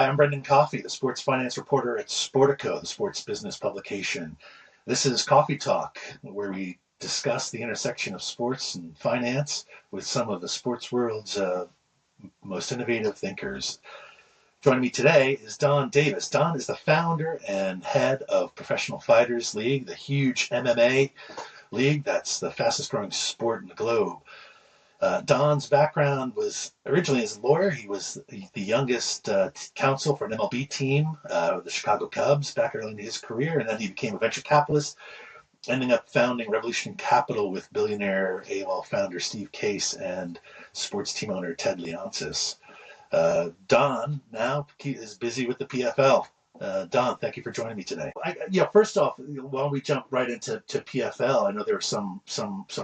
Hi, I'm Brendan Coffey, the sports finance reporter at Sportico, the sports business publication. This is Coffey Talk, where we discuss the intersection of sports and finance with some of the sports world's most innovative thinkers. Joining me today is Donn Davis. Donn is the founder and head of Professional Fighters League, the huge MMA league that's the fastest growing sport in the globe. Donn's background was originally as a lawyer. He was the youngest counsel for an MLB team, the Chicago Cubs, back early in his career, and then he became a venture capitalist, ending up founding Revolution Capital with billionaire AOL founder Steve Case and sports team owner Ted Leonsis. Donn now is busy with the PFL. Donn, thank you for joining me today. First off, why don't we jump right into PFL? I know there were some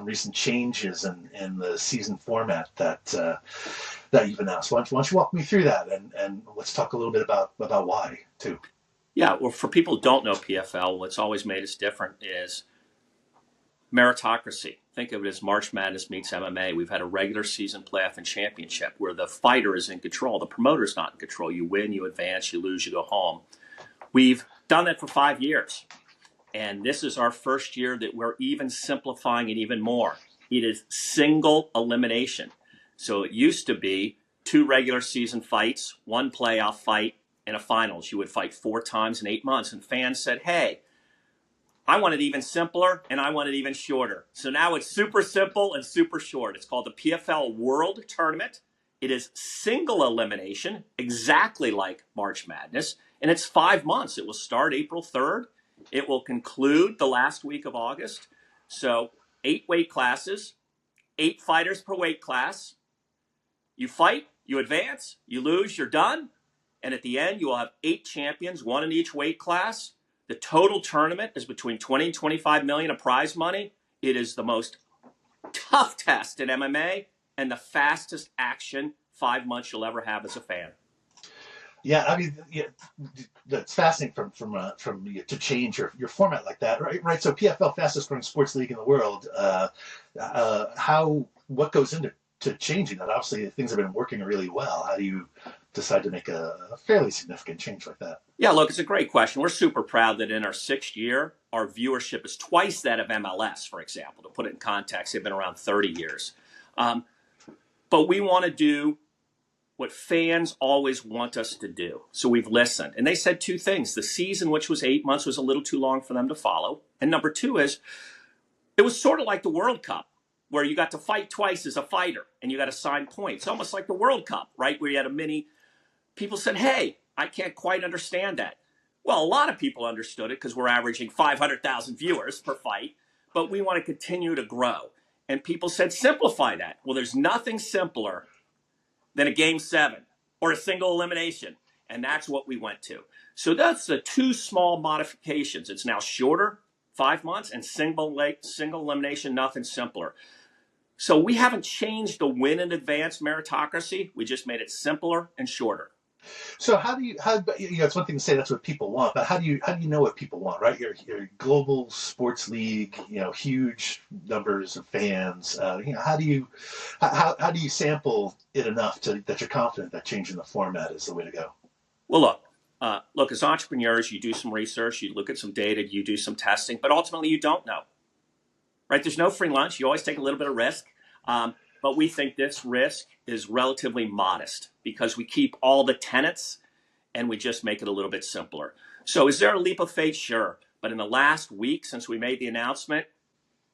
recent changes in the season format that you've announced. Why don't you walk me through that, and let's talk a little bit about why too. Yeah, well, for people who don't know PFL, what's always made us different is meritocracy. Think of it as March Madness meets MMA. We've had a regular season playoff and championship where the fighter is in control. The promoter's not in control. You win, you advance, you lose, you go home. We've done that for 5 years, and this is our first year that we're even simplifying it even more. It is single elimination. So it used to be 2 regular season fights, 1 playoff fight, and a finals. You would fight 4 times in 8 months, and fans said, hey, I want it even simpler, and I want it even shorter. So now it's super simple and super short. It's called the PFL World Tournament. It is single elimination, exactly like March Madness. And it's 5 months. It will start April 3rd. It will conclude the last week of August. So 8 weight classes, 8 fighters per weight class. You fight, you advance, you lose, you're done. And at the end, you will have 8 champions, 1 in each weight class. The total tournament is between 20 and 25 million of prize money. It is the most tough test in MMA and the fastest action 5 months you'll ever have as a fan. Yeah, I mean, that's fascinating from to change your format like that, right? Right. So PFL, fastest growing sports league in the world. What goes into changing that? Obviously, things have been working really well. How do you decide to make a fairly significant change like that? Yeah, look, it's a great question. We're super proud that in our 6th year, our viewership is twice that of MLS, for example. To put it in context, they've been around 30 years. But we want to do what fans always want us to do. So we've listened. And they said 2 things. The season, which was 8 months, was a little too long for them to follow. And number 2 is, it was sort of like the World Cup, where you got to fight twice as a fighter, and you got to sign points. Almost like the World Cup, right? Where you had a mini. People said, hey, I can't quite understand that. Well, a lot of people understood it because we're averaging 500,000 viewers per fight, but we want to continue to grow. And people said, simplify that. Well, there's nothing simpler than a game 7 or a single elimination. And that's what we went to. So that's the 2 small modifications. It's now shorter, 5 months, and single elimination, nothing simpler. So we haven't changed the win and advance meritocracy. We just made it simpler and shorter. So it's one thing to say that's what people want, but how do you know what people want, right? You're a global sports league, huge numbers of fans. How do you sample it enough that you're confident that changing the format is the way to go? Well, look, as entrepreneurs, you do some research, you look at some data, you do some testing, but ultimately you don't know, right? There's no free lunch. You always take a little bit of risk. But we think this risk is relatively modest because we keep all the tenets and we just make it a little bit simpler. So is there a leap of faith? Sure. But in the last week since we made the announcement,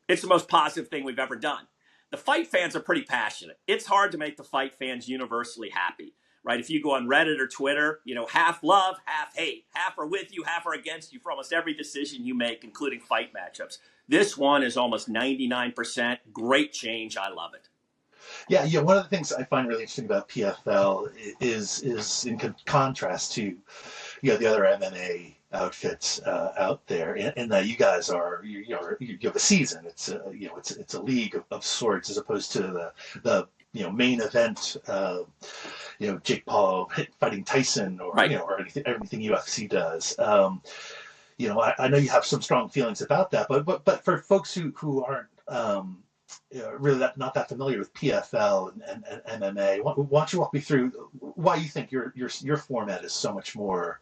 it's the most positive thing we've ever done. The fight fans are pretty passionate. It's hard to make the fight fans universally happy, right? If you go on Reddit or Twitter, half love, half hate. Half are with you, half are against you for almost every decision you make, including fight matchups. This one is almost 99%. Great change. I love it. Yeah. One of the things I find really interesting about PFL is in contrast to the other MMA outfits out there, in that you guys you have a season. It's a league of sorts as opposed to the main event. Jake Paul fighting Tyson or right. Or everything UFC does. I know you have some strong feelings about that, but for folks who aren't really not that familiar with PFL and MMA. Why don't you walk me through why you think your format is so much more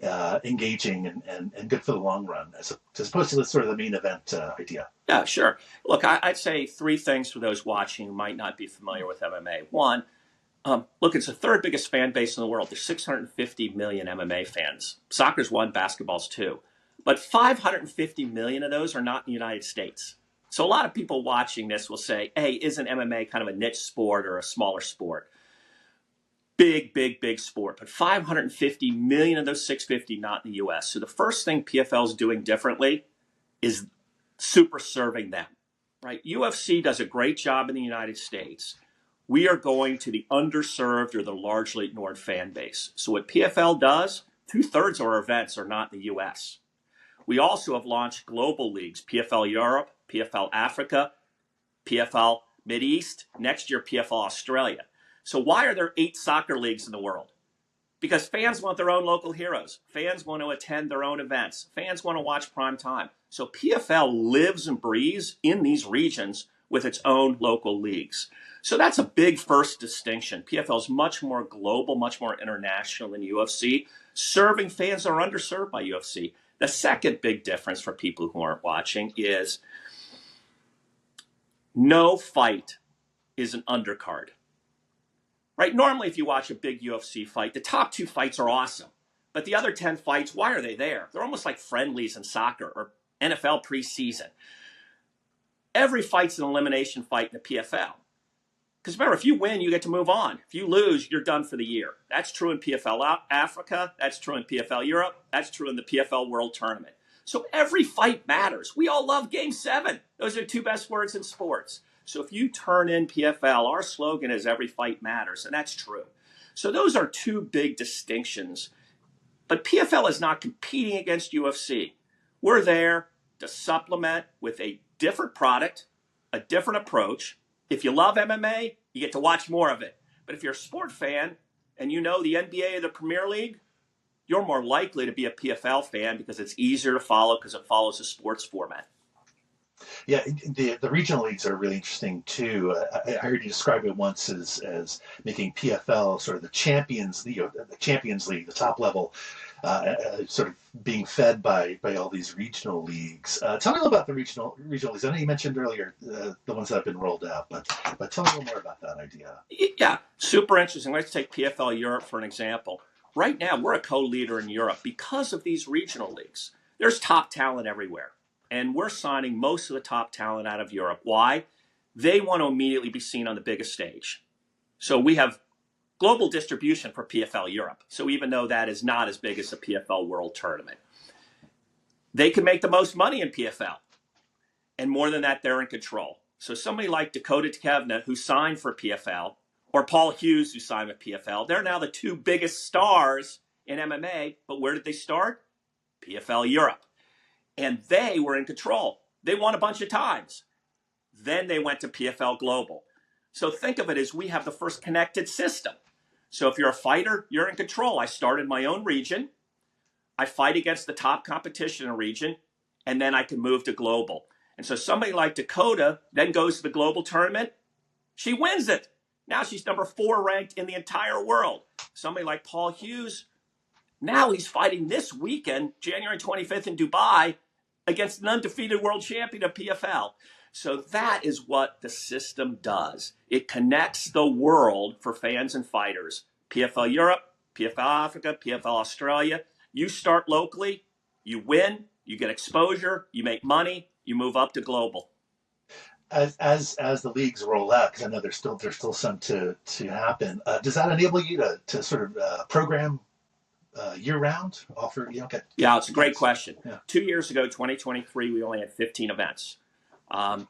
engaging and good for the long run, as opposed to the sort of the main event idea? Yeah, sure. Look, I'd say three things for those watching who might not be familiar with MMA. One, look, it's the third biggest fan base in the world. There's 650 million MMA fans. Soccer's one, basketball's two. But 550 million of those are not in the United States. So a lot of people watching this will say, hey, isn't MMA kind of a niche sport or a smaller sport? Big, big, big sport. But 550 million of those 650 not in the US. So the first thing PFL is doing differently is super serving them, right? UFC does a great job in the United States. We are going to the underserved or the largely ignored fan base. So what PFL does, 2/3 of our events are not in the US. We also have launched global leagues, PFL Europe, PFL Africa, PFL Mideast, next year PFL Australia. So why are there 8 soccer leagues in the world? Because fans want their own local heroes. Fans want to attend their own events. Fans want to watch prime time. So PFL lives and breathes in these regions with its own local leagues. So that's a big first distinction. PFL is much more global, much more international than UFC, serving fans that are underserved by UFC. The second big difference for people who aren't watching is no fight is an undercard. Right? Normally, if you watch a big UFC fight, the top 2 fights are awesome. But the other 10 fights, why are they there? They're almost like friendlies in soccer or NFL preseason. Every fight's an elimination fight in the PFL. Because remember, if you win, you get to move on. If you lose, you're done for the year. That's true in PFL Africa. That's true in PFL Europe. That's true in the PFL World Tournament. So every fight matters. We all love Game 7. Those are the 2 best words in sports. So if you turn in PFL, our slogan is every fight matters, and that's true. So those are 2 big distinctions. But PFL is not competing against UFC. We're there to supplement with a different product, a different approach. If you love MMA, you get to watch more of it. But if you're a sport fan and you know the NBA or the Premier League, you're more likely to be a PFL fan because it's easier to follow because it follows a sports format. Yeah, the regional leagues are really interesting too. I heard you describe it once as making PFL sort of the Champions League, the Champions League, the top level, sort of being fed by all these regional leagues. Tell me a little about the regional leagues. I know you mentioned earlier the ones that have been rolled out, but tell me a little more about that idea. Yeah, super interesting. Let's take PFL Europe for an example. Right now, we're a co-leader in Europe because of these regional leagues. There's top talent everywhere. And we're signing most of the top talent out of Europe. Why? They want to immediately be seen on the biggest stage. So we have global distribution for PFL Europe. So even though that is not as big as the PFL World Tournament, they can make the most money in PFL. And more than that, they're in control. So somebody like Dakota Tkevna, who signed for PFL, or Paul Hughes, who signed with PFL, they're now the 2 biggest stars in MMA. But where did they start? PFL Europe. And they were in control. They won a bunch of times. Then they went to PFL Global. So think of it as we have the first connected system. So if you're a fighter, you're in control. I start in my own region. I fight against the top competition in a region, and then I can move to global. And so somebody like Dakota then goes to the global tournament. She wins it. Now she's number 4 ranked in the entire world. Somebody like Paul Hughes, now he's fighting this weekend, January 25th in Dubai, against an undefeated world champion of PFL. So that is what the system does. It connects the world for fans and fighters. PFL Europe, PFL Africa, PFL Australia. You start locally, you win, you get exposure, you make money, you move up to global. As the leagues roll out, because I know there's still some to happen. Does that enable you to sort of program year round? Offer Yeah, it's a great question. Yeah. 2 years ago, 2023, we only had 15 events.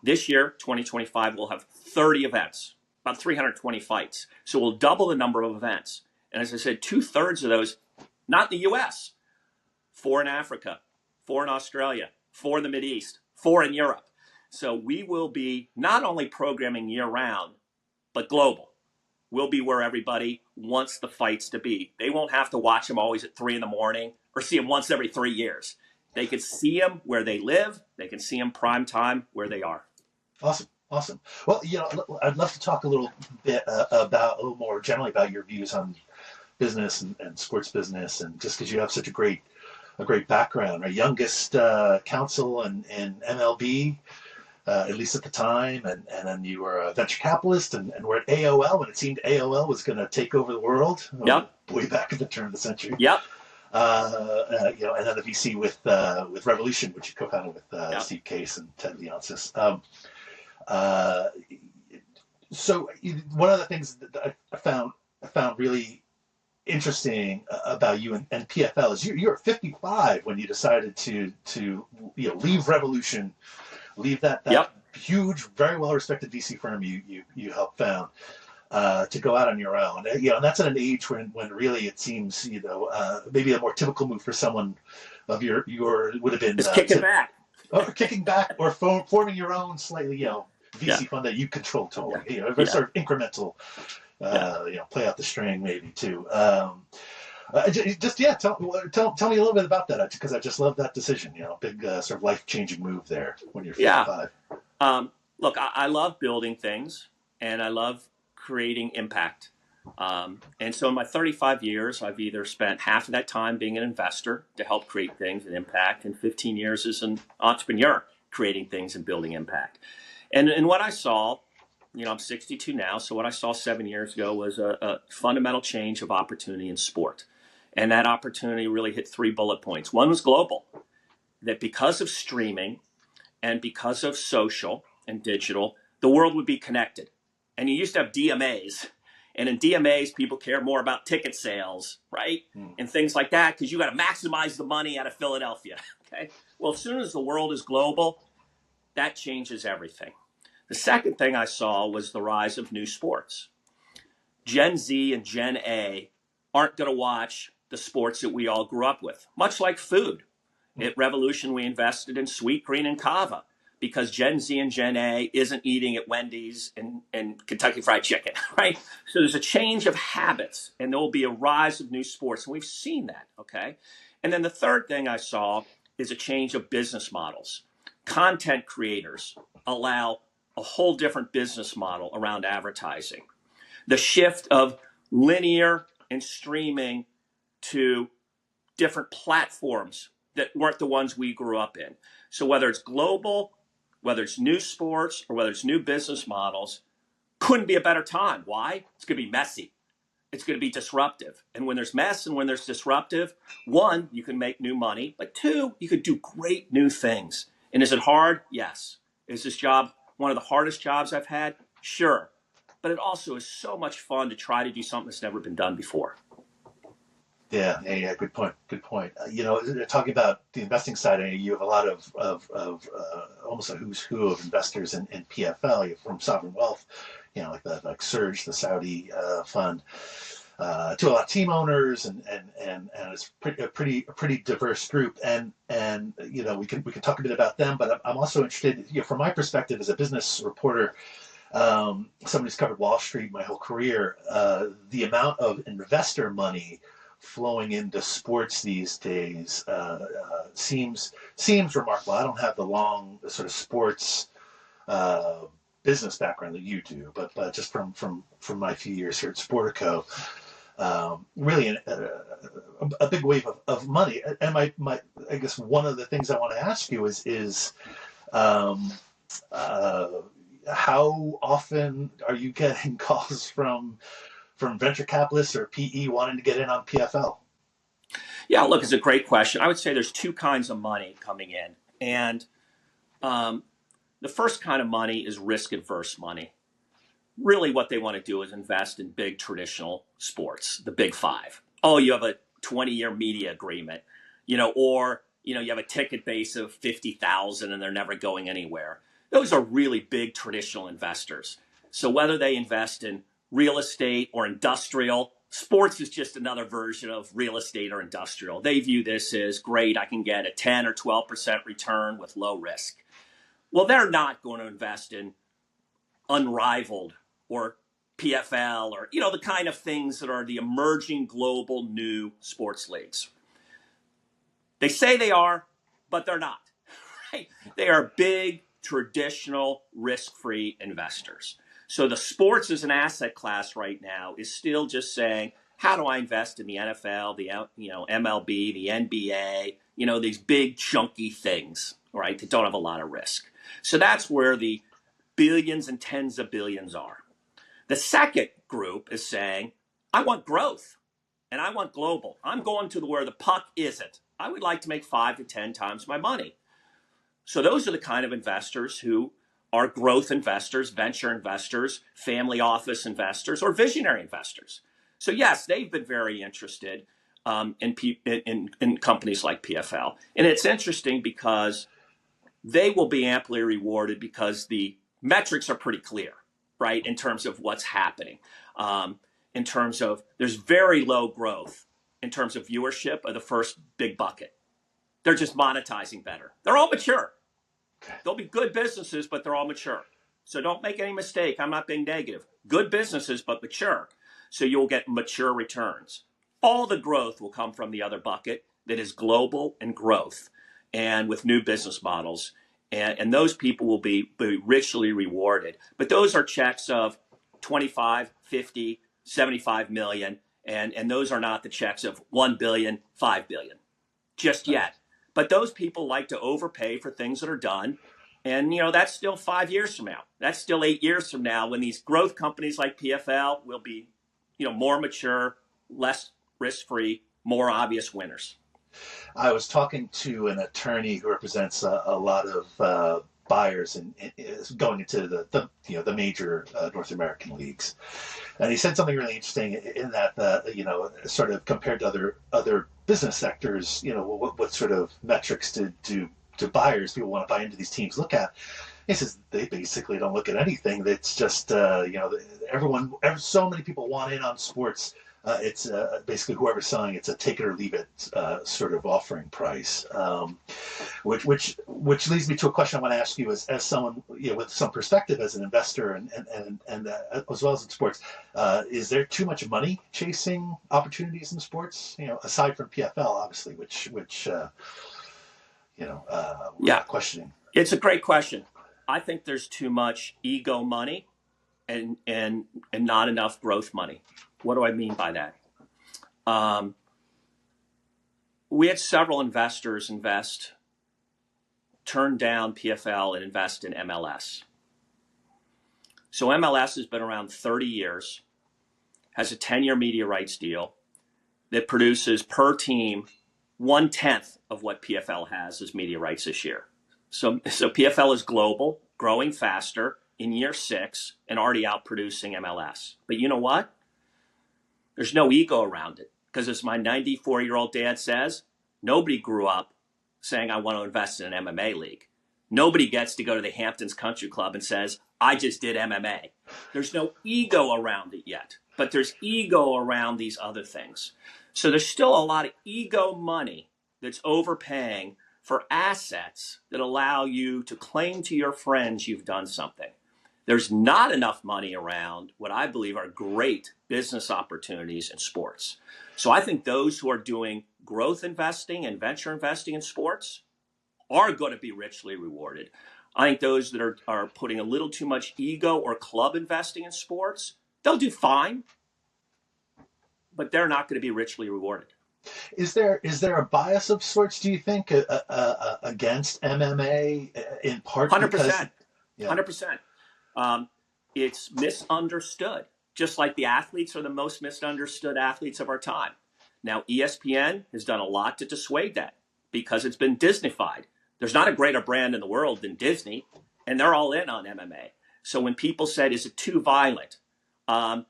This year, 2025, we'll have 30 events, about 320 fights. So we'll double the number of events. And as I said, 2/3 of those, not in the US, 4 in Africa, 4 in Australia, 4 in the Mideast, 4 in Europe. So we will be not only programming year round, but global. We'll be where everybody wants the fights to be. They won't have to watch them always at 3 in the morning or see them once every 3 years. They can see them where they live. They can see them prime time where they are. Awesome. Awesome. Well, I'd love to talk a little bit a little more generally about your views on business and sports business, and just because you have such a great background, our youngest counsel in MLB, at least at the time, and then you were a venture capitalist, and we're at AOL when it seemed AOL was going to take over the world, Yep. way back at the turn of the century. Yep. And then the VC with Revolution, which you co-founded with Yep. Steve Case and Ted Leonsis. Uh, so one of the things that I found really interesting about you and PFL is you're 55 when you decided to leave Revolution, leave that Yep. huge, very well respected VC firm you helped found, to go out on your own. And that's at an age when really it seems maybe a more typical move for someone of your would have been Just kicking back. or kicking back or forming your own slightly Yeah. VC fund that you control totally. Yeah. Sort of incremental. Yeah. Play out the string maybe too. Just tell me a little bit about that because I just love that decision. Big sort of life changing move there when you're Yeah. 55. Look, I love building things and I love creating impact. And so in my 35 years, I've either spent half of that time being an investor to help create things and impact, and 15 years as an entrepreneur creating things and building impact. And what I saw, I'm 62 now, so what I saw 7 years ago was a fundamental change of opportunity in sport. And that opportunity really hit 3 bullet points. One was global, that because of streaming and because of social and digital, the world would be connected. And you used to have DMAs. And in DMAs, people care more about ticket sales, right? And things like that, because you got to maximize the money out of Philadelphia. Okay. Well, as soon as the world is global, that changes everything. The second thing I saw was the rise of new sports. Gen Z and Gen A aren't going to watch the sports that we all grew up with, much like food. At Revolution, we invested in Sweetgreen and Kava because Gen Z and Gen A isn't eating at Wendy's and Kentucky Fried Chicken, right? So there's a change of habits, and there will be a rise of new sports, and we've seen that, okay? And then the third thing I saw is a change of business models. Content creators allow a whole different business model around advertising. The shift of linear and streaming to different platforms that weren't the ones we grew up in. So whether it's global, whether it's new sports, or whether it's new business models, couldn't be a better time. Why? It's going to be messy. It's going to be disruptive. And when there's mess and when there's disruptive, one, you can make new money, but two, you could do great new things. And is it hard? Yes. Is this job one of the hardest jobs I've had? Sure. But it also is so much fun to try to do something that's never been done before. Yeah. Good point. Good point. Talking about the investing side, you have a lot of almost a who's who of investors in PFL. You from sovereign wealth, like Surge, the Saudi fund, to a lot of team owners, and it's a pretty diverse group. And we can talk a bit about them, but I'm also interested, from my perspective as a business reporter. Somebody who's covered Wall Street my whole career, the amount of investor money flowing into sports these days seems remarkable. I don't have the long sort of sports business background that you do, but just from my few years here at Sportico, really a big wave of money. And my I guess one of the things I want to ask you is how often are you getting calls from venture capitalists or PE wanting to get in on PFL? Yeah, look, it's a great question. I would say there's two kinds of money coming in. And the first kind of money is risk adverse money. Really, what they want to do is invest in big traditional sports, the big five. Oh, you have a 20-year media agreement, or you have a ticket base of 50,000 and they're never going anywhere. Those are really big traditional investors. So whether they invest in real estate or industrial, sports is just another version of real estate or industrial. They view this as great. I can get a 10 or 12% return with low risk. Well, they're not going to invest in Unrivaled or PFL or, the kind of things that are the emerging global new sports leagues. They say they are, but they're not. Right? They are big traditional risk-free investors. So the sports as an asset class right now is still just saying, how do I invest in the NFL, the MLB, the NBA, these big chunky things, right, that don't have a lot of risk. So that's where the billions and tens of billions are. The second group is saying, I want growth and I want global. I'm going to where the puck isn't. I would like to make 5 to 10 times my money. So those are the kind of investors who are growth investors, venture investors, family office investors, or visionary investors. So yes, they've been very interested in companies like PFL. And it's interesting because they will be amply rewarded because the metrics are pretty clear, right, in terms of what's happening. In terms of there's very low growth in terms of viewership of the first big bucket. They're just monetizing better. They're all mature. They'll be good businesses, but they're all mature. So don't make any mistake. I'm not being negative. Good businesses, but mature. So you'll get mature returns. All the growth will come from the other bucket that is global and growth and with new business models. And those people will be richly rewarded. But those are checks of 25, 50, 75 million. And those are not the checks of 1 billion, 5 billion just yet. But those people like to overpay for things that are done. And, that's still 5 years from now. That's still 8 years from now when these growth companies like PFL will be, more mature, less risk-free, more obvious winners. I was talking to an attorney who represents a lot of buyers and going into the major North American leagues, and he said something really interesting in that sort of compared to other business sectors, what sort of metrics do buyers, people want to buy into these teams, look at. He says they basically don't look at anything. That's just so many people want in on sports. It's basically whoever's selling it's a take it or leave it sort of offering price, which leads me to a question I want to ask you as someone with some perspective as an investor and as well as in sports. Is there too much money chasing opportunities in sports? Aside from PFL, obviously, which we're not questioning. It's a great question. I think there's too much ego money and not enough growth money. What do I mean by that? We had several investors turn down PFL and invest in MLS. So MLS has been around 30 years, has a 10-year media rights deal that produces per team 1/10 of what PFL has as media rights this year. So PFL is global, growing faster in year 6 and already outproducing MLS. But you know what? There's no ego around it because as my 94-year-old dad says, nobody grew up saying, I want to invest in an MMA league. Nobody gets to go to the Hamptons Country Club and says, I just did MMA. There's no ego around it yet, but there's ego around these other things. So there's still a lot of ego money that's overpaying for assets that allow you to claim to your friends you've done something. There's not enough money around what I believe are great business opportunities in sports. So I think those who are doing growth investing and venture investing in sports are going to be richly rewarded. I think those that are putting a little too much ego or club investing in sports, they'll do fine, but they're not going to be richly rewarded. Is there a bias of sorts, do you think, against MMA in part? 100%. 100%. It's misunderstood, just like the athletes are the most misunderstood athletes of our time. Now, ESPN has done a lot to dissuade that because it's been Disneyfied. There's not a greater brand in the world than Disney, and they're all in on MMA. So when people said, is it too violent? Can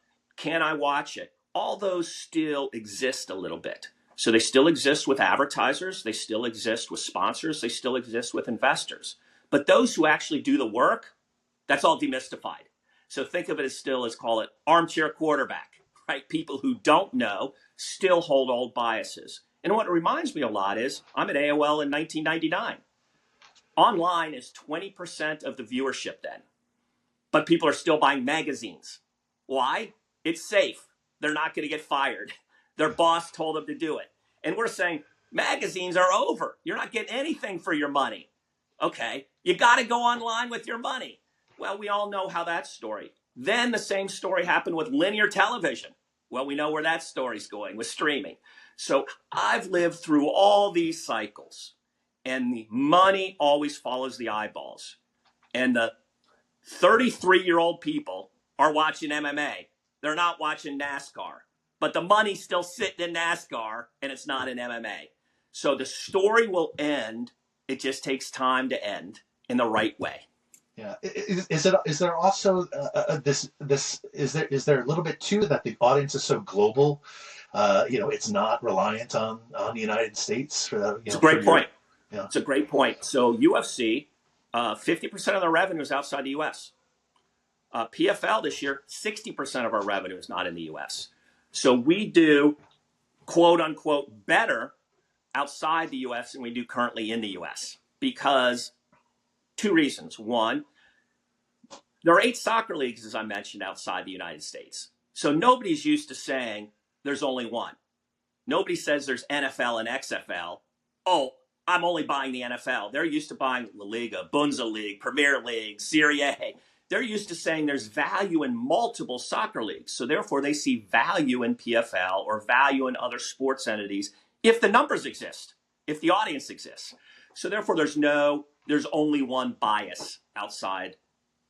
I watch it? All those still exist a little bit. So they still exist with advertisers. They still exist with sponsors. They still exist with investors. But those who actually do the work, that's all demystified. So think of it as still, let's call it armchair quarterback, right? People who don't know still hold old biases. And what it reminds me a lot is I'm at AOL in 1999. Online is 20% of the viewership then. But people are still buying magazines. Why? It's safe. They're not going to get fired. Their boss told them to do it. And we're saying magazines are over. You're not getting anything for your money. Okay, you got to go online with your money. Well, we all know how that story. Then the same story happened with linear television. Well, we know where that story's going with streaming. So I've lived through all these cycles, and the money always follows the eyeballs. And the 33-year-old people are watching MMA. They're not watching NASCAR. But the money's still sitting in NASCAR, and it's not in MMA. So the story will end. It just takes time to end in the right way. Yeah. Is there also this is there a little bit too that the audience is so global? It's not reliant on the United States for It's a great point. Yeah. It's a great point. So UFC, 50% of their revenue is outside the U.S. PFL this year, 60% of our revenue is not in the U.S. So we do, quote unquote, better outside the U.S. than we do currently in the U.S. because two reasons. One, there are 8 soccer leagues, as I mentioned, outside the United States. So nobody's used to saying there's only one. Nobody says there's NFL and XFL. Oh, I'm only buying the NFL. They're used to buying La Liga, Bundesliga, Premier League, Serie A. They're used to saying there's value in multiple soccer leagues. So therefore, they see value in PFL or value in other sports entities if the numbers exist, if the audience exists. So therefore, there's only one bias outside,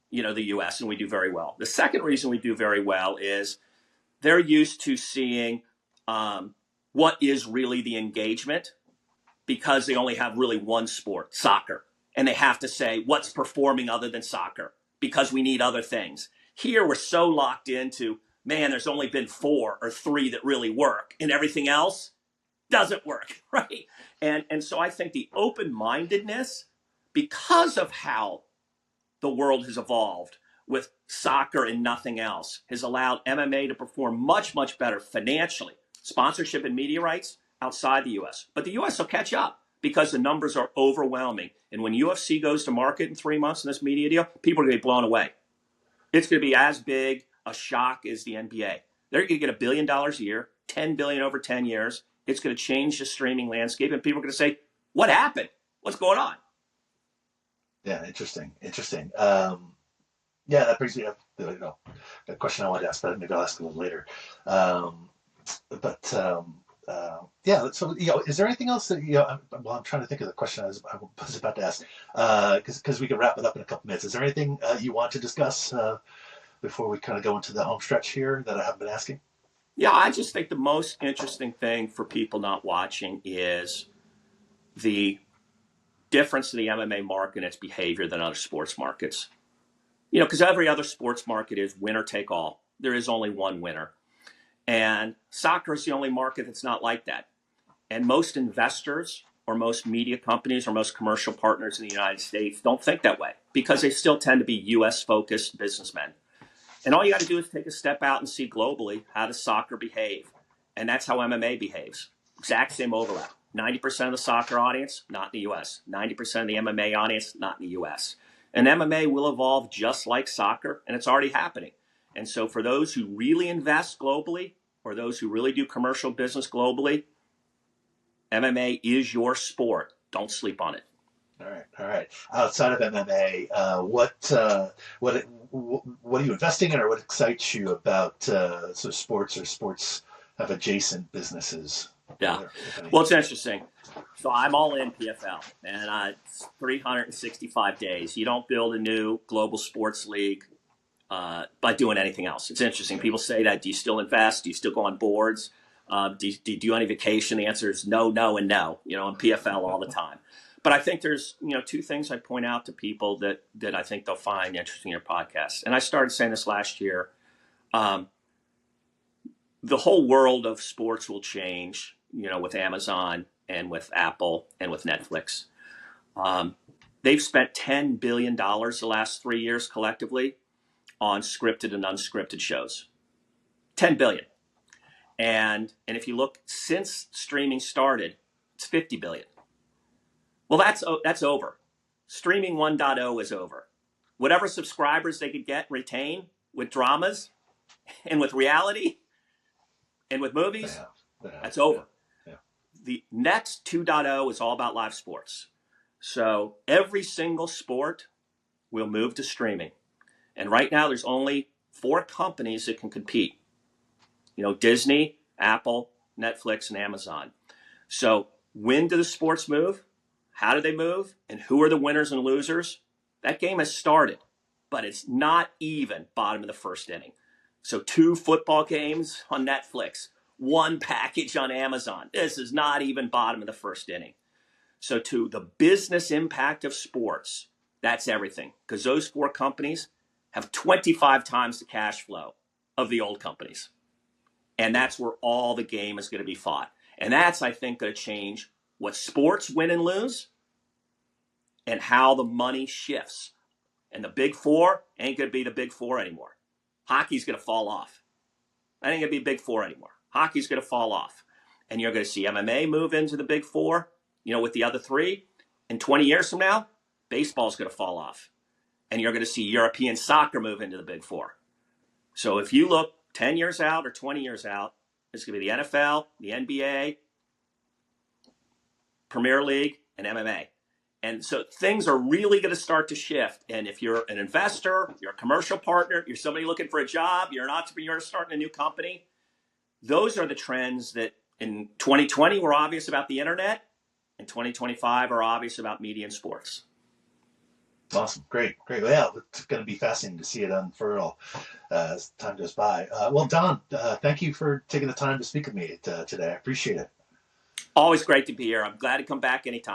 the U.S., and we do very well. The second reason we do very well is they're used to seeing what is really the engagement because they only have really one sport, soccer. And they have to say what's performing other than soccer because we need other things. Here, we're so locked into, man, there's only been 4 or 3 that really work and everything else doesn't work, right? And so I think the open-mindedness, because of how the world has evolved with soccer and nothing else, has allowed MMA to perform much, much better financially. Sponsorship and media rights outside the U.S. But the U.S. will catch up because the numbers are overwhelming. And when UFC goes to market in 3 months in this media deal, people are going to be blown away. It's going to be as big a shock as the NBA. They're going to get $1 billion a year, $10 billion over 10 years. It's going to change the streaming landscape, and people are going to say, "What happened? What's going on?" Yeah, interesting. Yeah, that brings me up to a question I wanted to ask, but maybe I'll ask a little later. Um, yeah, so is there anything else that I'm trying to think of the question I was about to ask, because we can wrap it up in a couple minutes. Is there anything you want to discuss before we kind of go into the home stretch here that I haven't been asking? Yeah, I just think the most interesting thing for people not watching is the difference in the MMA market and its behavior than other sports markets. Because every other sports market is winner take all. There is only one winner. And soccer is the only market that's not like that. And most investors or most media companies or most commercial partners in the United States don't think that way because they still tend to be U.S. focused businessmen. And all you got to do is take a step out and see globally how does soccer behave. And that's how MMA behaves. Exact same overlap. 90% of the soccer audience, not in the U.S. 90% of the MMA audience, not in the U.S. And MMA will evolve just like soccer, and it's already happening. And so for those who really invest globally or those who really do commercial business globally, MMA is your sport. Don't sleep on it. All right. Outside of MMA, what are you investing in, or what excites you about sports or sports have adjacent businesses? Yeah. Well, it's interesting. So I'm all in PFL, and it's 365 days. You don't build a new global sports league by doing anything else. It's interesting. People say that. Do you still invest? Do you still go on boards? Do you do any vacation? The answer is no, no, and no. In PFL all the time. But I think there's 2 things I point out to people that I think they'll find interesting in your podcast. And I started saying this last year. The whole world of sports will change, with Amazon and with Apple and with Netflix. They've spent $10 billion the last 3 years collectively on scripted and unscripted shows. $10 billion. And if you look since streaming started, it's $50 billion. Well, that's over. Streaming 1.0 is over. Whatever subscribers they could get and retain with dramas and with reality and with movies, that's over. Yeah. The next 2.0 is all about live sports. So every single sport will move to streaming. And right now there's only 4 companies that can compete. Disney, Apple, Netflix, and Amazon. So when do the sports move? How do they move? And who are the winners and losers? That game has started, but it's not even bottom of the first inning. So 2 football games on Netflix, 1 package on Amazon. This is not even bottom of the first inning. So to the business impact of sports, that's everything. Because those 4 companies have 25 times the cash flow of the old companies. And that's where all the game is going to be fought. And that's, I think, going to change what sports win and lose and how the money shifts. And the big 4 ain't going to be the big 4 anymore. Hockey's going to fall off. That ain't going to be big 4 anymore. Hockey's going to fall off. And you're going to see MMA move into the big 4, with the other 3. And 20 years from now, baseball's going to fall off. And you're going to see European soccer move into the big 4. So if you look 10 years out or 20 years out, it's going to be the NFL, the NBA, Premier League, and MMA. And so things are really going to start to shift. And if you're an investor, you're a commercial partner, you're somebody looking for a job, you're an entrepreneur starting a new company, those are the trends that in 2020 were obvious about the internet, and 2025 are obvious about media and sports. Awesome. Great. Well, yeah, it's going to be fascinating to see it unfurl as time goes by. Well, Donn, thank you for taking the time to speak with me today. I appreciate it. Always great to be here. I'm glad to come back anytime.